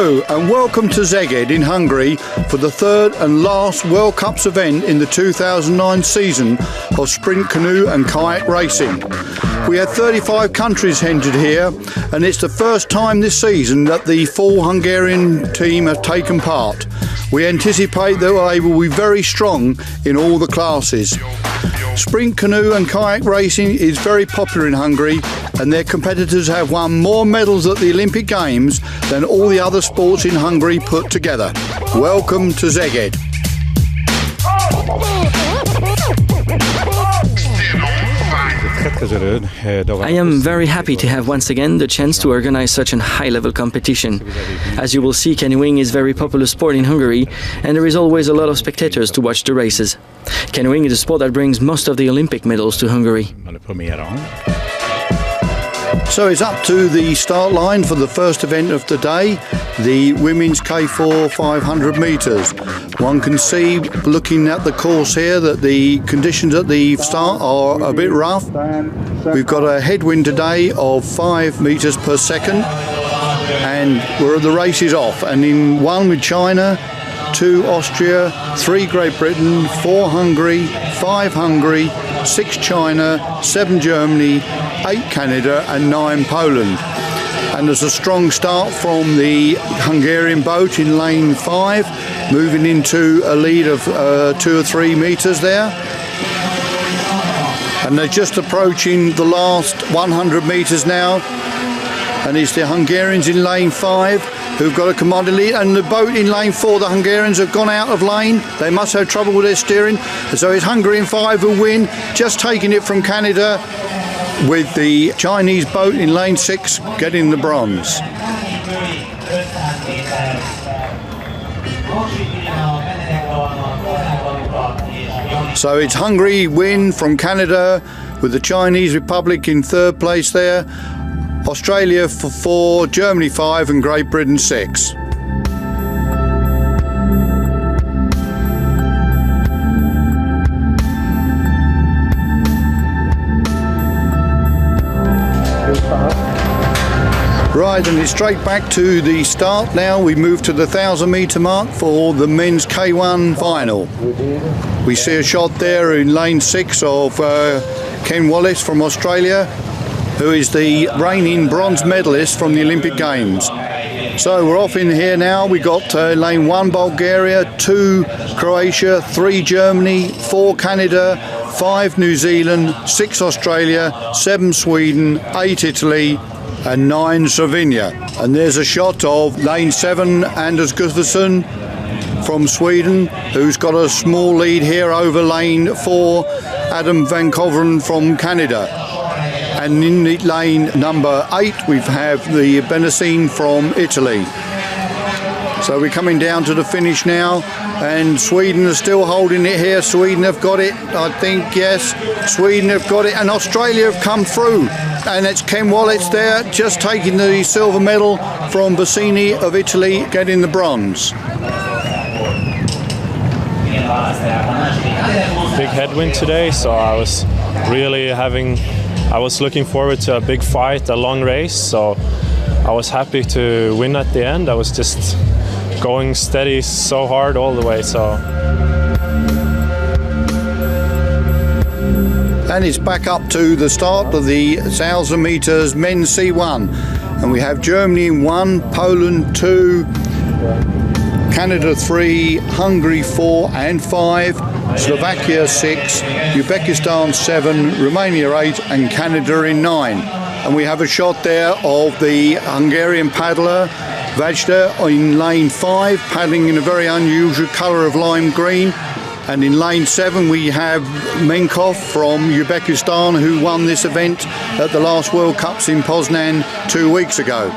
Hello and welcome to Szeged in Hungary for the third and last World Cups event in the 2009 season of sprint canoe and kayak racing. We had 35 countries entered here, and it's the first time this season that the full Hungarian team have taken part. We anticipate that they will be very strong in all the classes. Sprint canoe and kayak racing is very popular in Hungary, and their competitors have won more medals at the Olympic Games than all the other sports in Hungary put together. Welcome to Szeged. I am very happy to have once again the chance to organize such a high-level competition. As you will see, canoeing is a very popular sport in Hungary, and there is always a lot of spectators to watch the races. Canoeing is a sport that brings most of the Olympic medals to Hungary. So it's up to the start line for the first event of the day, the women's K4 500 metres. One can see, looking at the course here, that the conditions at the start are a bit rough. We've got a headwind today of 5 metres per second, and the race is off. And in 1 with China, 2 Austria, 3 Great Britain, 4 Hungary, 5 Hungary, 6 China, 7 Germany, 8 Canada and 9 Poland. And there's a strong start from the Hungarian boat in lane 5, moving into a lead of 2 or 3 metres there. And they're just approaching the last 100 metres now. And it's the Hungarians in lane 5 who've got a commanding lead, and the boat in lane 4, the Hungarians have gone out of lane. They must have trouble with their steering. So it's Hungary in 5 who win, just taking it from Canada, with the Chinese boat in lane 6 getting the bronze. So it's Hungary win from Canada, with the Chinese Republic in 3rd place there, Australia for 4, Germany 5 and Great Britain 6. Right, and it's straight back to the start now. We move to the 1,000 metre mark for the men's K1 final. We see a shot there in lane 6 of Ken Wallace from Australia, who is the reigning bronze medalist from the Olympic Games. So we're off in here now. We got lane 1 Bulgaria, 2 Croatia, 3 Germany, 4 Canada, 5 New Zealand, 6 Australia, 7 Sweden, 8 Italy and 9 Slovenia. And there's a shot of lane 7 Anders Gustafsson from Sweden, who's got a small lead here over lane 4 Adam van Koveren from Canada. And in the lane number 8 we have the Benassine from Italy. So we're coming down to the finish now, and Sweden is still holding it here. Sweden have got it, I think, yes. Sweden have got it, and Australia have come through. And it's Ken Wallace there, just taking the silver medal from Bassini of Italy, getting the bronze. Big headwind today, so I was looking forward to a big fight, a long race, so I was happy to win at the end. I was just going steady so hard all the way, so. And it's back up to the start of the 1,000 metres men's C1, and we have Germany in 1, Poland 2, Canada 3, Hungary 4 and 5, Slovakia 6, Uzbekistan 7, Romania 8 and Canada in 9. And we have a shot there of the Hungarian paddler Vajda in lane 5, paddling in a very unusual colour of lime green. And in lane 7 we have Menkov from Uzbekistan, who won this event at the last World Cups in Poznan 2 weeks ago.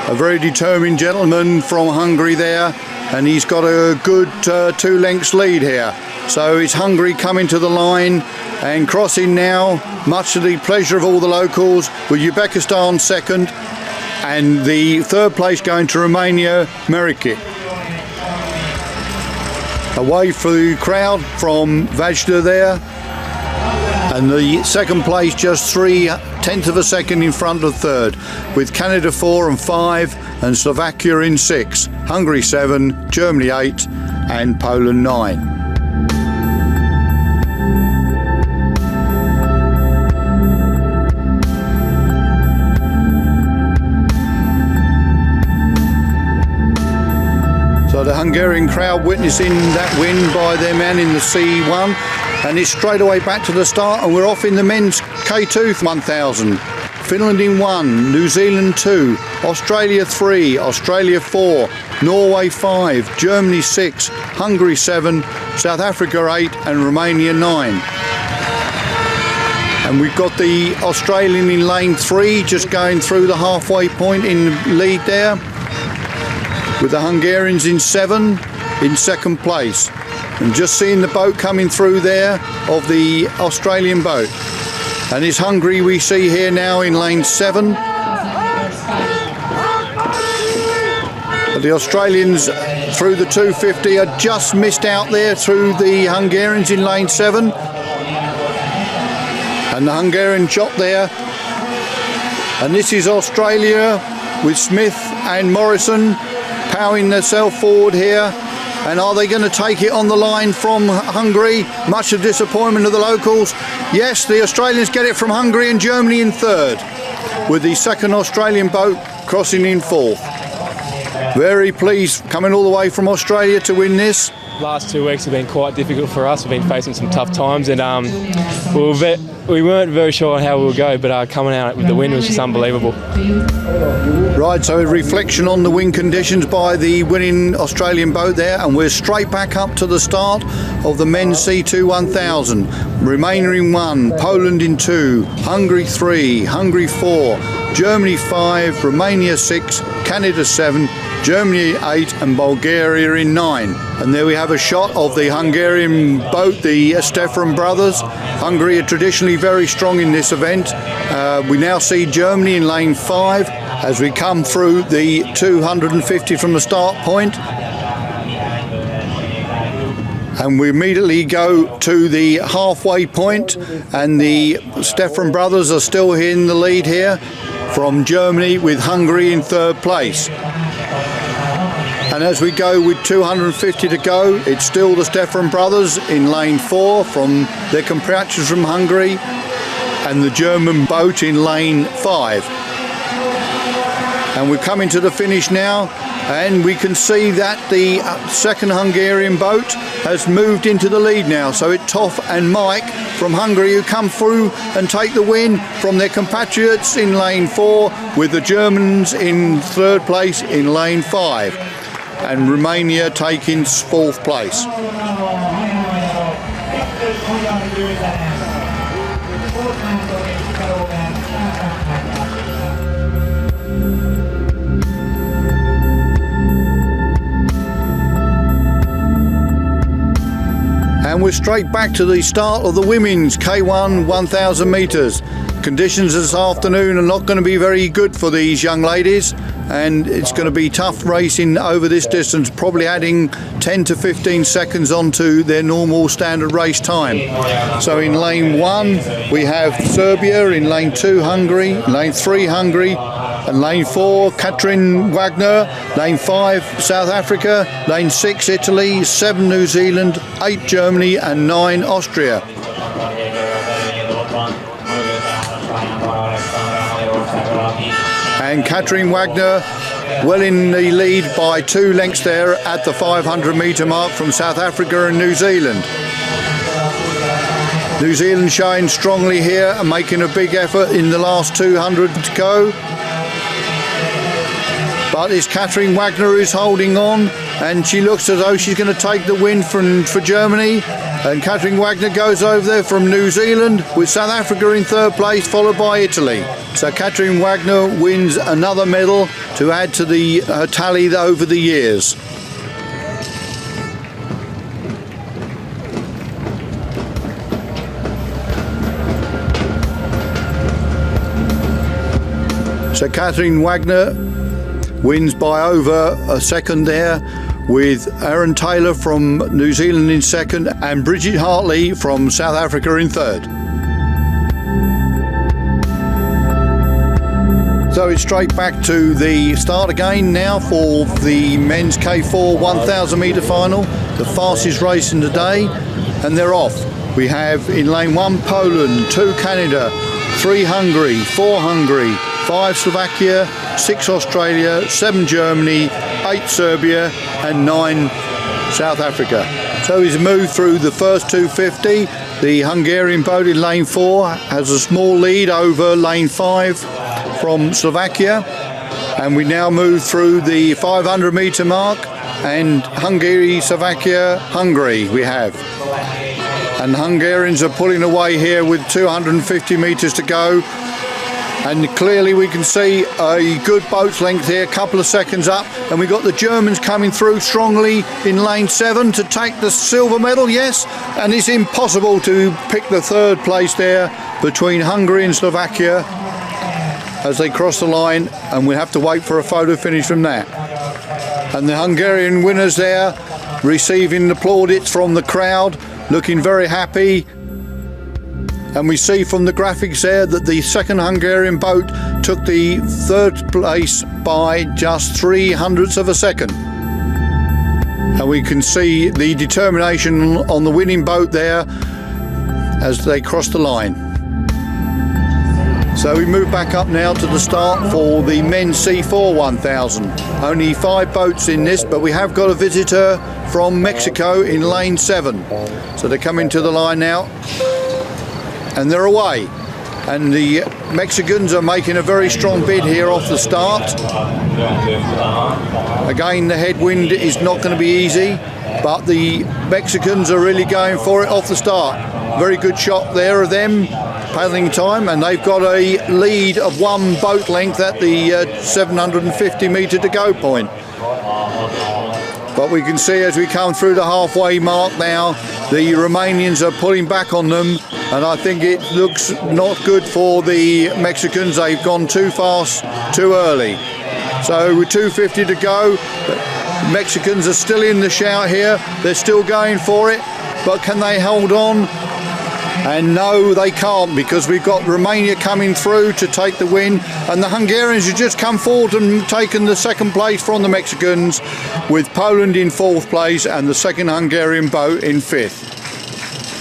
A very determined gentleman from Hungary there, and he's got a good 2 lengths lead here. So it's Hungary coming to the line and crossing now, much to the pleasure of all the locals, with Uzbekistan second and the 3rd place going to Romania, Merikic. Away for the crowd from Vajda there. And the second place just 0.3 of a second in front of third, with Canada 4 and 5 and Slovakia in 6, Hungary 7, Germany 8 and Poland 9. So the Hungarian crowd witnessing that win by their man in the C1, and it's straight away back to the start, and we're off in the men's K2 1000. Finland in 1, New Zealand 2, Australia 3, Australia 4, Norway 5, Germany 6, Hungary 7, South Africa 8 and Romania 9. And we've got the Australian in lane 3 just going through the halfway point in the lead there, with the Hungarians in 7 in second place. And just seeing the boat coming through there of the Australian boat. And it's Hungary we see here now in lane 7. But the Australians through the 250 are just missed out there through the Hungarians in lane 7. And the Hungarian shot there. And this is Australia with Smith and Morrison powering themselves forward here. And are they going to take it on the line from Hungary? Much to the disappointment of the locals. Yes, the Australians get it from Hungary and Germany in third, with the second Australian boat crossing in fourth. Very pleased coming all the way from Australia to win this. Last 2 weeks have been quite difficult for us. We've been facing some tough times, and we weren't very sure how we would go, but coming out with the win was just unbelievable. Right, so a reflection on the wind conditions by the winning Australian boat there, and we're straight back up to the start of the men's C2 1000. Romania in 1, Poland in 2, Hungary 3, Hungary 4, Germany 5, Romania 6, Canada 7, Germany 8 and Bulgaria in 9. And there we have a shot of the Hungarian boat, the Stefan brothers. Hungary are traditionally very strong in this event. We now see Germany in lane 5 as we come through the 250 from the start point. And we immediately go to the halfway point, and the Stefan brothers are still in the lead here from Germany, with Hungary in third place. And as we go with 250 to go, it's still the Stefan brothers in lane 4 from their compatriots from Hungary, and the German boat in lane 5. And we're coming to the finish now, and we can see that the second Hungarian boat has moved into the lead now. So it's Toff and Mike from Hungary who come through and take the win from their compatriots in lane 4, with the Germans in third place in lane 5. And Romania taking 4th place. And we're straight back to the start of the women's K1 1000 metres. Conditions this afternoon are not going to be very good for these young ladies, and it's going to be tough racing over this distance, probably adding 10 to 15 seconds onto their normal standard race time. So in lane 1 we have Serbia, in lane 2 Hungary, lane 3 Hungary, and lane 4 Katrin Wagner, lane 5 South Africa, lane 6 Italy, 7 New Zealand, 8 Germany and 9 Austria. And Katrin Wagner well in the lead by 2 lengths there at the 500 metre mark from South Africa and New Zealand. New Zealand showing strongly here and making a big effort in the last 200 to go. But it's Katrin Wagner who's holding on, and she looks as though she's going to take the win for Germany. And Katrin Wagner goes over there from New Zealand, with South Africa in third place, followed by Italy. So Katrin Wagner wins another medal to add to the tally over the years. So Katrin Wagner wins by over a second there, with Aaron Taylor from New Zealand in second and Bridget Hartley from South Africa in third. So it's straight back to the start again now for the men's K4 1,000 metre final, the fastest race in the day, and they're off. We have in lane 1 Poland, 2 Canada, 3 Hungary, 4 Hungary, 5 Slovakia, 6 Australia, 7 Germany, 8 Serbia and 9 South Africa. So he's moved through the first 250. The Hungarian boat in lane 4 has a small lead over lane 5 from Slovakia, and we now move through the 500 metre mark, and Hungary, Slovakia, Hungary we have. And Hungarians are pulling away here with 250 metres to go. And clearly we can see a good boat's length here, a couple of seconds up, and we've got the Germans coming through strongly in lane 7 to take the silver medal, yes, and it's impossible to pick the third place there between Hungary and Slovakia as they cross the line, and we have to wait for a photo finish from that. And the Hungarian winners there receiving the plaudits from the crowd, looking very happy. And we see from the graphics there that the second Hungarian boat took the third place by just 0.03 of a second. And we can see the determination on the winning boat there as they cross the line. So we move back up now to the start for the men's C4 1000. Only 5 boats in this, but we have got a visitor from Mexico in lane 7. So they're coming to the line now. And they're away, and the Mexicans are making a very strong bid here off the start. Again, the headwind is not going to be easy, but the Mexicans are really going for it off the start. Very good shot there of them, paddling time, and they've got a lead of 1 boat length at the 750 metre to go point. But we can see as we come through the halfway mark now, the Romanians are pulling back on them, and I think it looks not good for the Mexicans. They've gone too fast, too early. So with 250 to go, the Mexicans are still in the shout here. They're still going for it, but can they hold on? And no, they can't, because we've got Romania coming through to take the win, and the Hungarians have just come forward and taken the second place from the Mexicans, with Poland in 4th place and the second Hungarian boat in 5th.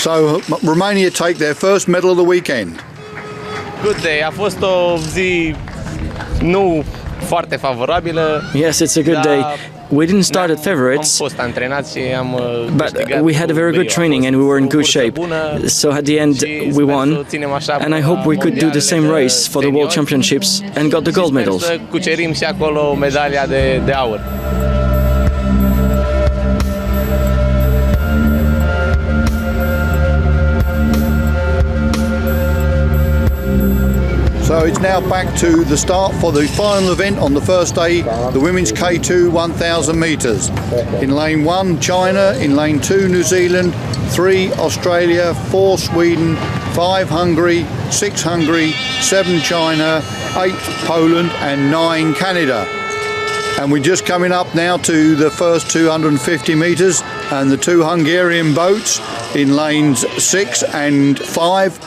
So Romania take their first medal of the weekend. Good day. A fost o zi nu foarte favorabilă. Yes, it's a good day. We didn't start at favorites, but we had a very good training and we were in good shape. So at the end, we won, and I hope we could do the same race for the World Championships and got the gold medals. Cucerim și acolo medalia de aur. So it's now back to the start for the final event on the first day, the women's K2 1,000 metres. In lane 1, China. In lane 2, New Zealand. 3, Australia. 4, Sweden. 5, Hungary. 6, Hungary. 7, China. 8, Poland. And 9, Canada. And we're just coming up now to the first 250 metres, and the 2 Hungarian boats in lanes 6 and 5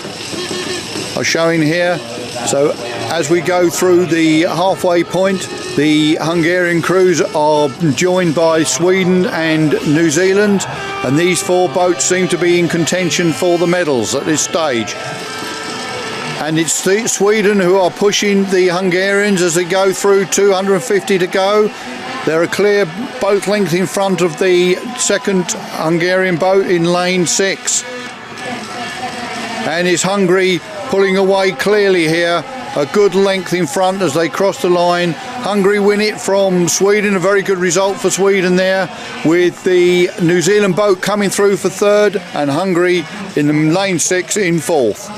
are showing here. So as we go through the halfway point, the Hungarian crews are joined by Sweden and New Zealand, and these 4 boats seem to be in contention for the medals at this stage. And it's Sweden who are pushing the Hungarians as they go through 250 to go. They're a clear boat length in front of the second Hungarian boat in lane 6. And it's Hungary pulling away clearly here, a good length in front as they cross the line. Hungary win it from Sweden, a very good result for Sweden there, with the New Zealand boat coming through for 3rd and Hungary in lane 6 in 4th.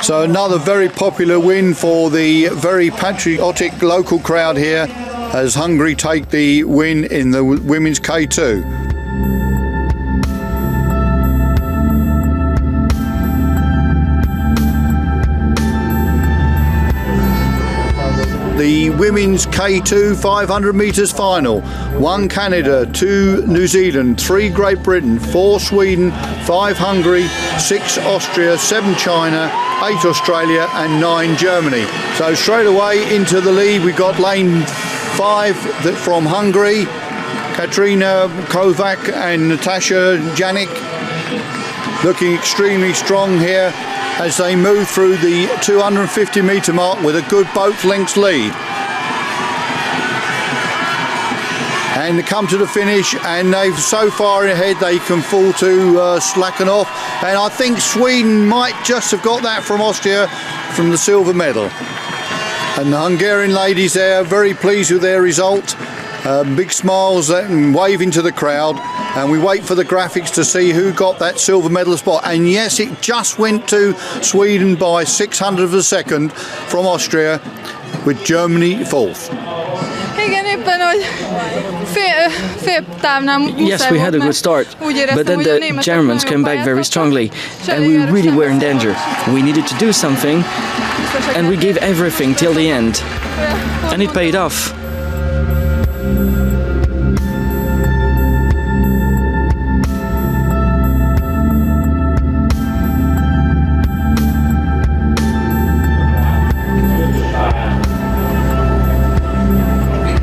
So another very popular win for the very patriotic local crowd here as Hungary take the win in the women's K2. the women's K2 500 metres final. 1 Canada, 2 New Zealand, 3 Great Britain, 4 Sweden, 5 Hungary, 6 Austria, 7 China, 8 Australia and 9 Germany. So straight away into the lead we got lane 5 from Hungary, Katrina Kovac and Natasha Janik, looking extremely strong here as they move through the 250 metre mark with a good boat lengths lead. And they come to the finish and they've so far ahead they can fall to slacken off, and I think Sweden might just have got that from Austria from the silver medal. And the Hungarian ladies there are very pleased with their result. Big smiles and waving to the crowd, and we wait for the graphics to see who got that silver medal spot. And yes, it just went to Sweden by 600 of a second from Austria, with Germany fourth. Yes, we had a good start, but then the Germans came back very strongly and we really were in danger. We needed to do something and we gave everything till the end, and it paid off.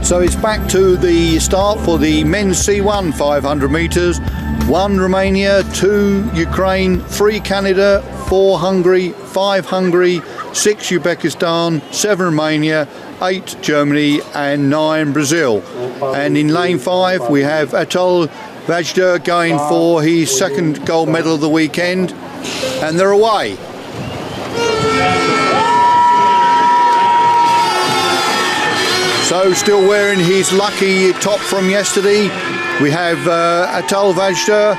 So it's back to the start for the men's C1 500 metres. 1 Romania, 2 Ukraine, 3 Canada, 4 Hungary, 5 Hungary, 6 Uzbekistan, 7 Romania, 8 Germany and 9 Brazil. And in lane 5 we have Atul Vajda going for his second gold medal of the weekend, and they're away. So still wearing his lucky top from yesterday, we have Atul Vajda,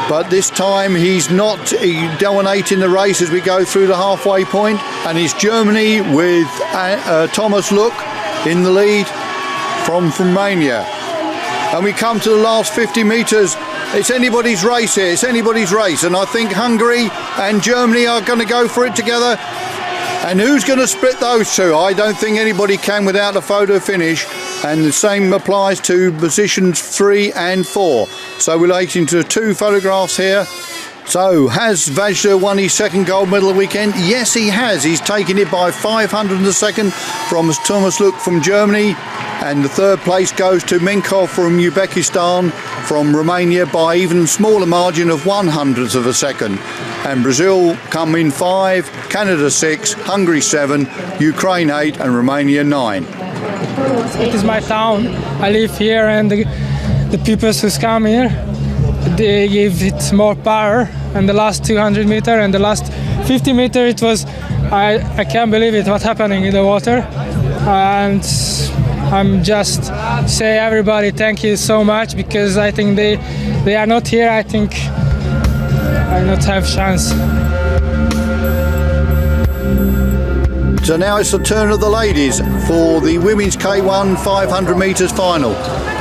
but this time he's not dominating the race as we go through the halfway point, and it's Germany with Thomas Look in the lead from Romania. And we come to the last 50 metres. It's anybody's race here, it's anybody's race, and I think Hungary and Germany are going to go for it together. And who's going to split those two? I don't think anybody can without a photo finish, and the same applies to positions 3 and 4. So we're relating to 2 photographs here. So has Vajda won his second gold medal of the weekend? Yes, he has. He's taken it by 500 a second from Thomas Look from Germany, and the third place goes to Minkov from Uzbekistan, from Romania by even smaller margin of 100th of a second. And Brazil come in 5, Canada 6, Hungary 7, Ukraine 8 and Romania 9. It is my town. I live here, and the people who come here, they give it more power. And the last 200 meter and the last 50 meter, it was, I can't believe it, what's happening in the water. And I'm just say everybody thank you so much, because I think they are not here. I think I not have chance. So now it's the turn of the ladies for the women's K1 500 metres final.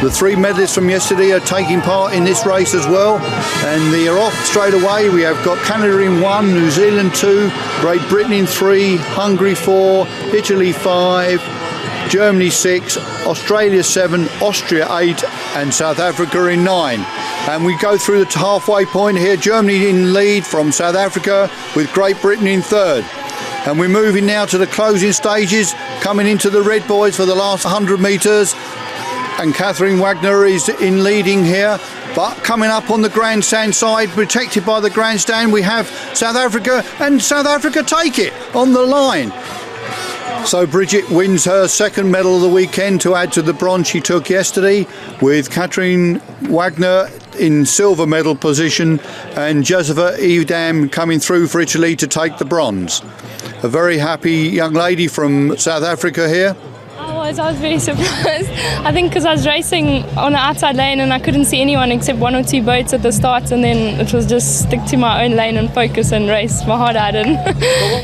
The 3 medalists from yesterday are taking part in this race as well, and they are off straight away. We have got Canada in 1, New Zealand 2, Great Britain in 3, Hungary 4, Italy 5, Germany 6, Australia 7, Austria 8 and South Africa in 9. And we go through the halfway point here. Germany in lead from South Africa, with Great Britain in 3rd. And we're moving now to the closing stages, coming into the red boys for the last 100 metres. And Catherine Wagner is in leading here. But coming up on the grandstand side, protected by the grandstand, we have South Africa, and South Africa take it on the line. So Bridget wins her second medal of the weekend to add to the bronze she took yesterday, with Catherine Wagner in silver medal position and Josefa Idam coming through for Italy to take the bronze. A very happy young lady from South Africa here. I was very surprised. I think because I was racing on the outside lane and I couldn't see anyone except 1 or 2 boats at the start, and then it was just stick to my own lane and focus and race my heart out. And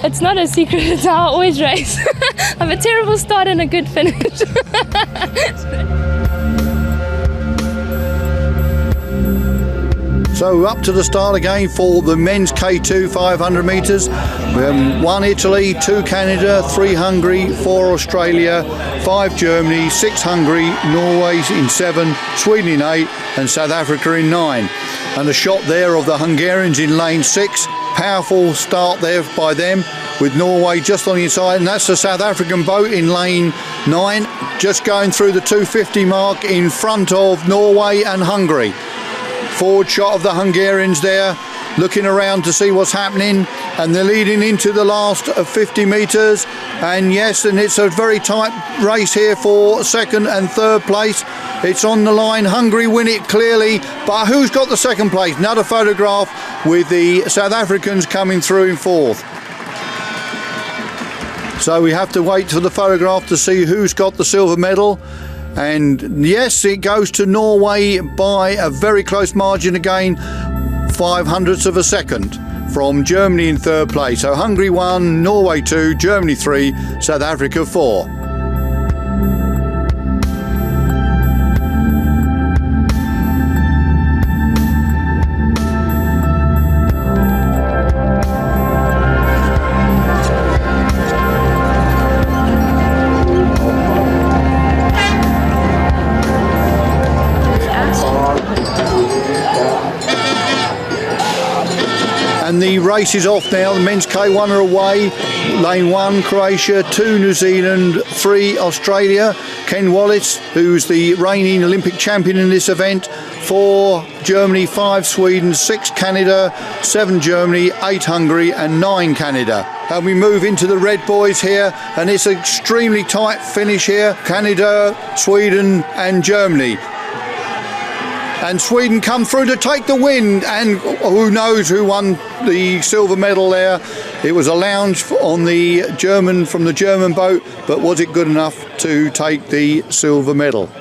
it's not a secret, it's how I always race. I have a terrible start and a good finish. So up to the start again for the men's K2 500 metres. 1 Italy, 2 Canada, 3 Hungary, 4 Australia, 5 Germany, 6 Hungary, Norway in 7, Sweden in 8 and South Africa in 9. And a shot there of the Hungarians in lane 6. Powerful start there by them with Norway just on the inside, and that's the South African boat in lane 9, just going through the 250 mark in front of Norway and Hungary. Forward shot of the Hungarians there, looking around to see what's happening, and they're leading into the last 50 metres. And yes, and it's a very tight race here for second and third place. It's on the line. Hungary win it clearly, but who's got the second place? Another photograph with the South Africans coming through in fourth. So we have to wait for the photograph to see who's got the silver medal. And yes, it goes to Norway by a very close margin again, 0.05 of a second from Germany in third place. So Hungary 1, Norway 2, Germany 3, South Africa 4. And the race is off now. The men's K1 are away. Lane 1, Croatia, 2, New Zealand, 3, Australia. Ken Wallace, who's the reigning Olympic champion in this event, 4, Germany, 5, Sweden, 6, Canada, 7, Germany, 8, Hungary and 9, Canada. And we move into the red boys here, and it's an extremely tight finish here. Canada, Sweden and Germany. And Sweden come through to take the win, and who knows who won the silver medal there. It was a lounge on the German, from the German boat, but was it good enough to take the silver medal?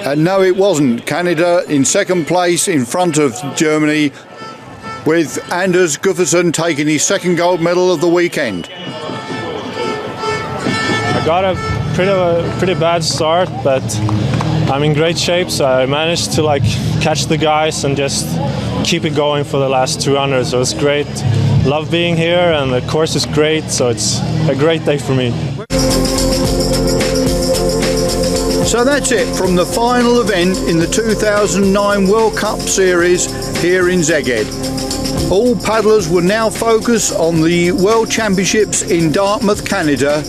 And no, it wasn't. Canada in second place in front of Germany, with Anders Gufferson taking his second gold medal of the weekend. I got a pretty bad start, but I'm in great shape, so I managed to catch the guys and just keep it going for the last 200. So it's great. Love being here, and the course is great, so it's a great day for me. So that's it from the final event in the 2009 World Cup Series here in Szeged. All paddlers will now focus on the World Championships in Dartmouth, Canada.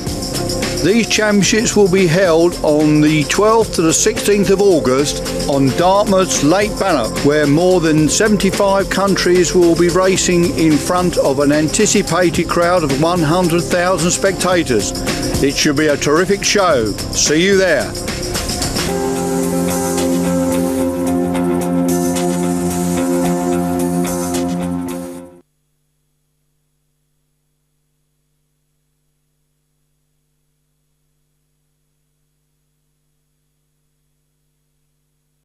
These championships will be held on the 12th to the 16th of August on Dartmouth's Lake Bannock, where more than 75 countries will be racing in front of an anticipated crowd of 100,000 spectators. It should be a terrific show. See you there.